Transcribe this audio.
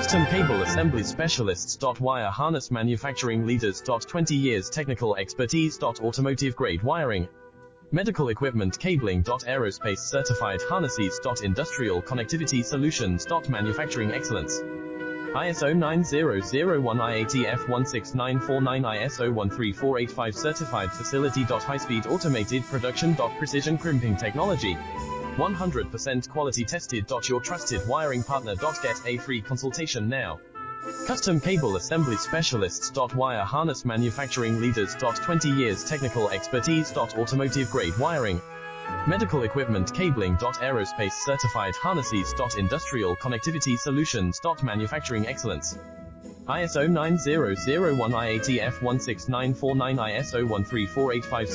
Custom Cable Assembly Specialists. Wire Harness Manufacturing Leaders. 20 years technical expertise. Automotive grade wiring, medical equipment cabling. Aerospace certified harnesses. Industrial connectivity solutions. Manufacturing excellence. ISO 9001 IATF 16949 ISO 13485 certified facility. High-speed automated production. Precision crimping technology. 100% quality tested. Your trusted wiring partner. Get a free consultation now. Custom Cable Assembly Specialists. Wire Harness Manufacturing Leaders. 20 years technical expertise. Automotive grade wiring, medical equipment cabling. Aerospace certified harnesses. Industrial connectivity solutions. Manufacturing excellence. ISO 9001 IATF 16949 ISO 13485